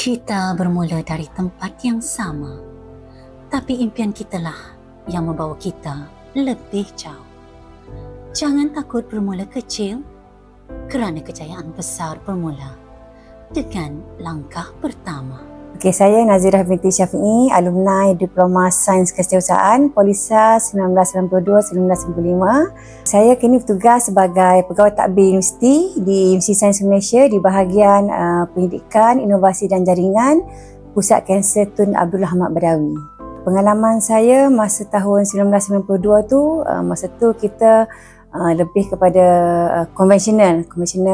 Kita bermula dari tempat yang sama, tapi impian kitalah yang membawa kita lebih jauh. Jangan takut bermula kecil, kerana kejayaan besar bermula dengan langkah pertama. Okey, saya Nazirah binti Syafi'i, alumni Diploma Sains Kesetiausahaan Polisa 1992-1995. Saya kini bertugas sebagai pegawai takbir universiti di Universiti Sains Malaysia di bahagian Pendidikan, Inovasi dan Jaringan Pusat Kanser Tun Abdul Ahmad Badawi. Pengalaman saya masa tahun 1992 tu, masa tu kita lebih kepada konvensional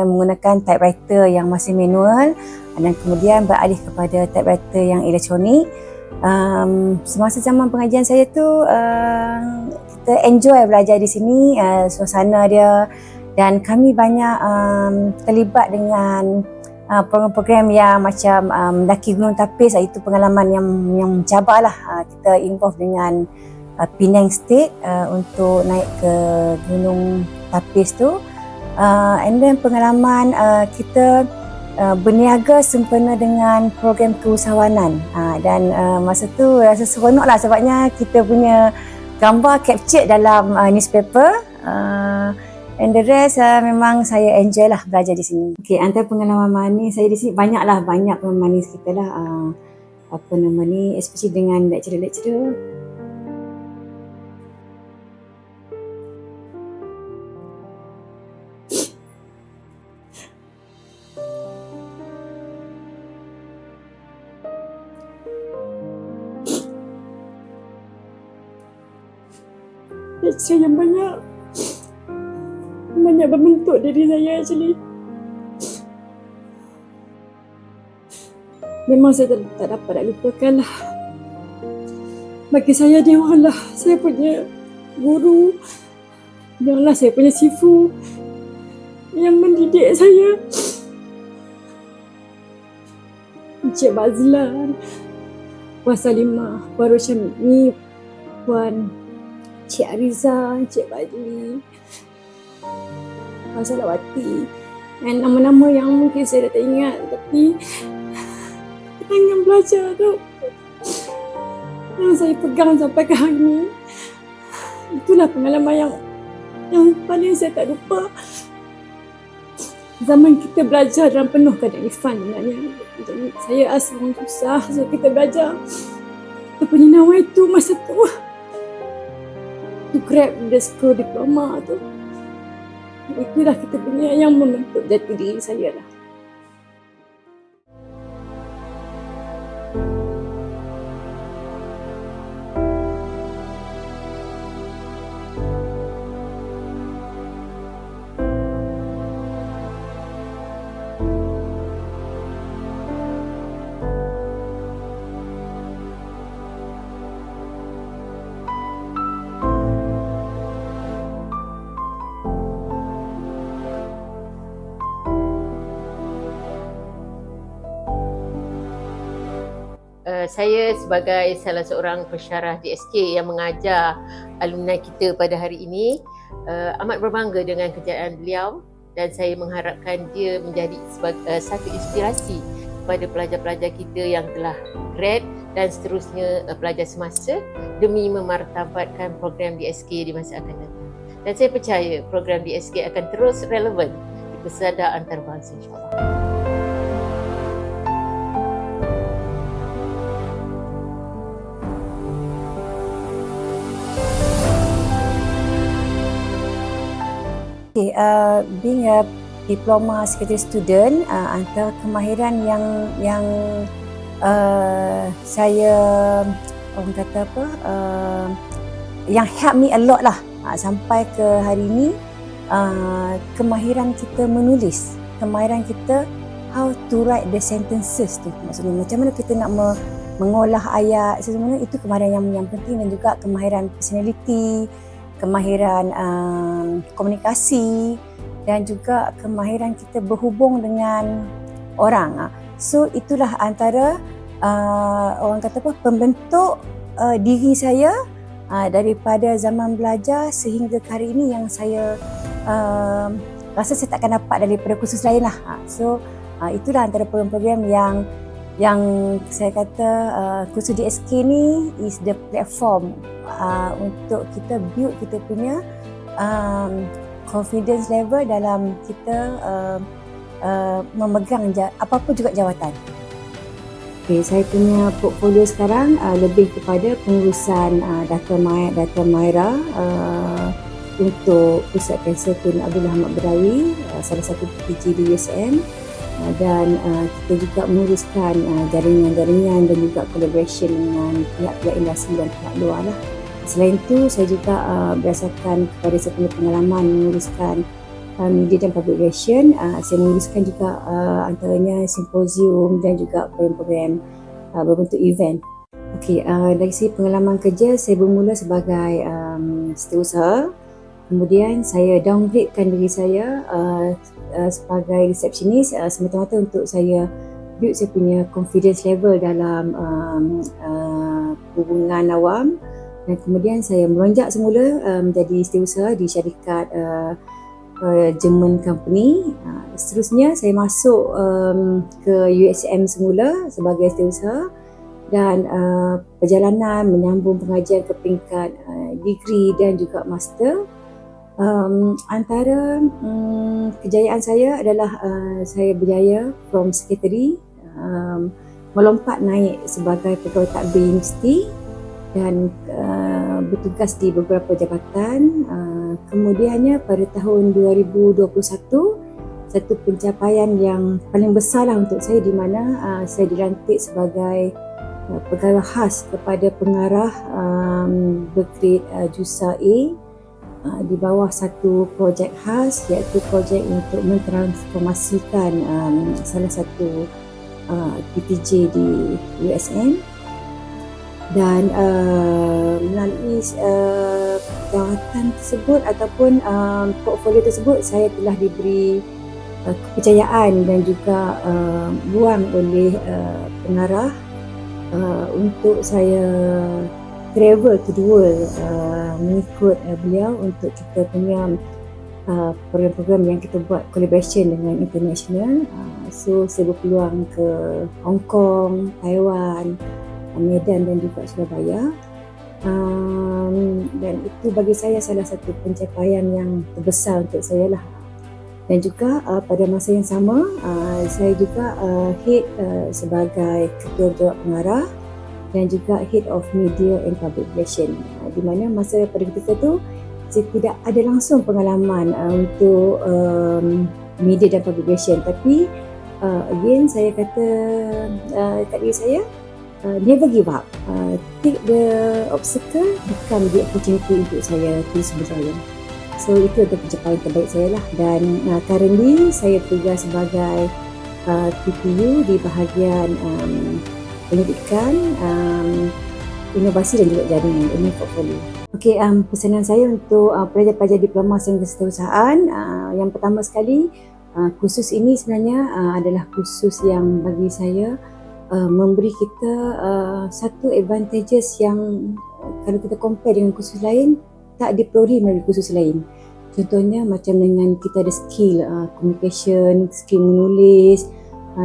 menggunakan typewriter yang masih manual dan kemudian beralih kepada typewriter yang elektronik. Semasa zaman pengajian saya tu, kita enjoy belajar di sini, suasana dia, dan kami banyak terlibat dengan program-program yang macam mendaki Gunung Tapis. Itu pengalaman yang mencabarlah. Kita involve dengan Penang State untuk naik ke Gunung Tapis tu, and then pengalaman kita berniaga sempena dengan program keusahawanan, dan masa tu rasa seronok lah sebabnya kita punya gambar captured dalam newspaper, and the rest memang saya enjoy lah belajar di sini. Okay, antara pengalaman manis saya di sini banyak pengalaman manis kita lah, especially dengan lecturer. Lecture yang banyak membentuk diri saya actually. Memang saya tak dapat nak lupakan lah. Bagi saya dia orang lah saya punya guru, dia orang lah saya punya sifu yang mendidik saya. Encik Bazlan, Puan Salimah, Puan Rosyamini, Puan Cik Ariza, Cik Badli, Puan Salawati, dan nama-nama yang mungkin saya dah tak ingat, tapi kenangan belajar tu yang saya pegang sampai ke hari ni, itulah pengalaman yang paling saya tak lupa. Zaman kita belajar dalam penuh kearifan sebenarnya. Jadi saya asal orang susah, so kita belajar. Kita punya nawai tu masa tu to grab the school diploma tu. Itulah kita punya yang membentuk jati diri saya lah. Saya sebagai salah seorang pensyarah DSK yang mengajar alumni kita pada hari ini, amat berbangga dengan kejayaan beliau, dan saya mengharapkan dia menjadi satu inspirasi kepada pelajar-pelajar kita yang telah grad dan seterusnya pelajar semasa demi memartabatkan program DSK di masa akan datang. Dan saya percaya program DSK akan terus relevan di pesada antarabangsa, insyaAllah. Okay, being a diploma secretary student, antara kemahiran yang saya orang kata apa, yang help me a lot lah sampai ke hari ini, kemahiran kita menulis, kemahiran kita how to write the sentences tu, maksudnya macam mana kita nak mengolah ayat semuanya. Itu kemahiran yang penting, dan juga kemahiran personality, kemahiran komunikasi, dan juga kemahiran kita berhubung dengan orang. So itulah antara orang kata apa, pembentuk diri saya daripada zaman belajar sehingga ke hari ini, yang saya rasa saya takkan dapat daripada kursus lain lah. So itulah antara program-program yang saya kata kursus DSK ni is the platform untuk kita build kita punya confidence level dalam kita memegang apa-apa juga jawatan. Okay, saya punya portfolio sekarang lebih kepada pengurusan data Myra untuk Pusat Kanser Tun Abdullah Ahmad Badawi, salah satu PTG di USM, dan kita juga menguruskan jaringan-jaringan dan juga collaboration dengan pihak-pihak industri dan pihak luar lah. Selain itu, saya juga berdasarkan kepada saya punya pengalaman menguruskan media dan public relation, saya menguruskan juga antaranya simposium dan juga program-program berbentuk event. Okey, dari segi pengalaman kerja, saya bermula sebagai setiausaha. Kemudian saya downgradekan diri saya sebagai resepsionis semata-mata untuk saya build saya punya confidence level dalam hubungan awam, dan kemudian saya melonjak semula menjadi setiausaha di syarikat German company. Seterusnya saya masuk ke USM semula sebagai setiausaha, dan perjalanan menyambung pengajian ke peringkat degree dan juga master. Antara kejayaan saya adalah saya berjaya from secretary melompat naik sebagai pegawai takbir universiti dan bertugas di beberapa jabatan. Kemudiannya pada tahun 2021, satu pencapaian yang paling besar lah untuk saya, di mana saya dilantik sebagai pegawai khas kepada pengarah bergrade JUSA A di bawah satu projek khas, iaitu projek untuk mentransformasikan salah satu PTJ di USM. Dan melalui jawatan tersebut ataupun portfolio tersebut, saya telah diberi kepercayaan dan juga ruang oleh pengarah untuk saya travel to the world mengikut beliau untuk kita punya program-program yang kita buat collaboration dengan international. So saya berpeluang ke Hong Kong, Taiwan, Medan dan juga Surabaya. Dan itu bagi saya salah satu pencapaian yang terbesar untuk saya lah. Dan juga pada masa yang sama, saya juga head sebagai ketua jawab pengarah dan juga Head of Media and Public Relation, di mana masa pada ketika itu saya tidak ada langsung pengalaman untuk media dan public relation, tapi again saya kata kat diri saya, never give up, take the obstacle become the opportunity untuk saya terus berjaya. So itu adalah pencapaian terbaik saya lah. Dan currently saya bertugas sebagai PPU di bahagian pendidikan, inovasi dan juga jaringan, ini portfolio. Okey, pesanan saya untuk pelajar-pelajar diploma seni kesetiausahaan, yang pertama sekali, kursus ini sebenarnya adalah kursus yang bagi saya memberi kita satu advantages yang kalau kita compare dengan kursus lain tak diperoleh melalui kursus lain. Contohnya macam dengan kita ada skill communication, skill menulis,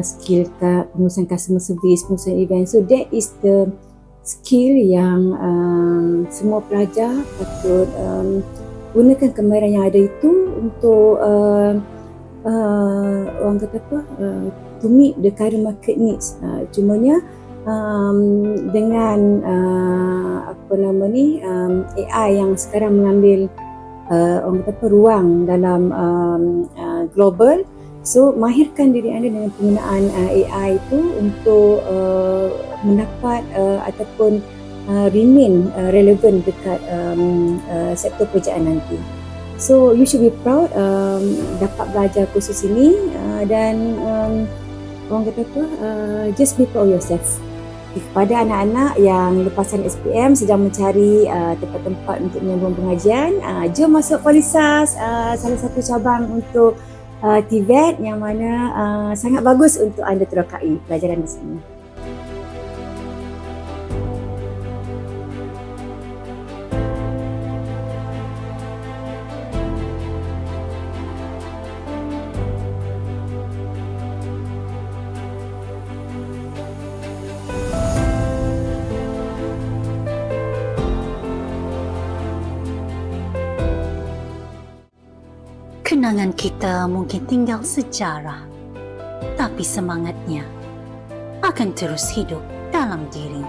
skill pengurusan customer service, pengurusan event. So that is the skill yang semua pelajar patut gunakan kemahiran yang ada itu untuk orang kata apa, to meet the current market needs. Cumanya dengan apa nama ni, AI yang sekarang mengambil orang kata apa, ruang dalam global. So, mahirkan diri anda dengan penggunaan AI itu untuk mendapat ataupun remain relevant dekat sektor pekerjaan nanti. So, you should be proud dapat belajar kursus ini dan orang kata apa, just be proud of yourself. Kepada anak-anak yang lepasan SPM sedang mencari tempat-tempat untuk menyambung pengajian, jom masuk Polisas, salah satu cabang untuk TVET yang mana sangat bagus untuk anda terokai pelajaran di sini. Kenangan kita mungkin tinggal sejarah, tapi semangatnya akan terus hidup dalam diri.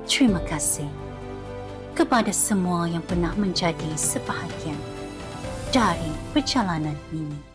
Terima kasih kepada semua yang pernah menjadi sebahagian dari perjalanan ini.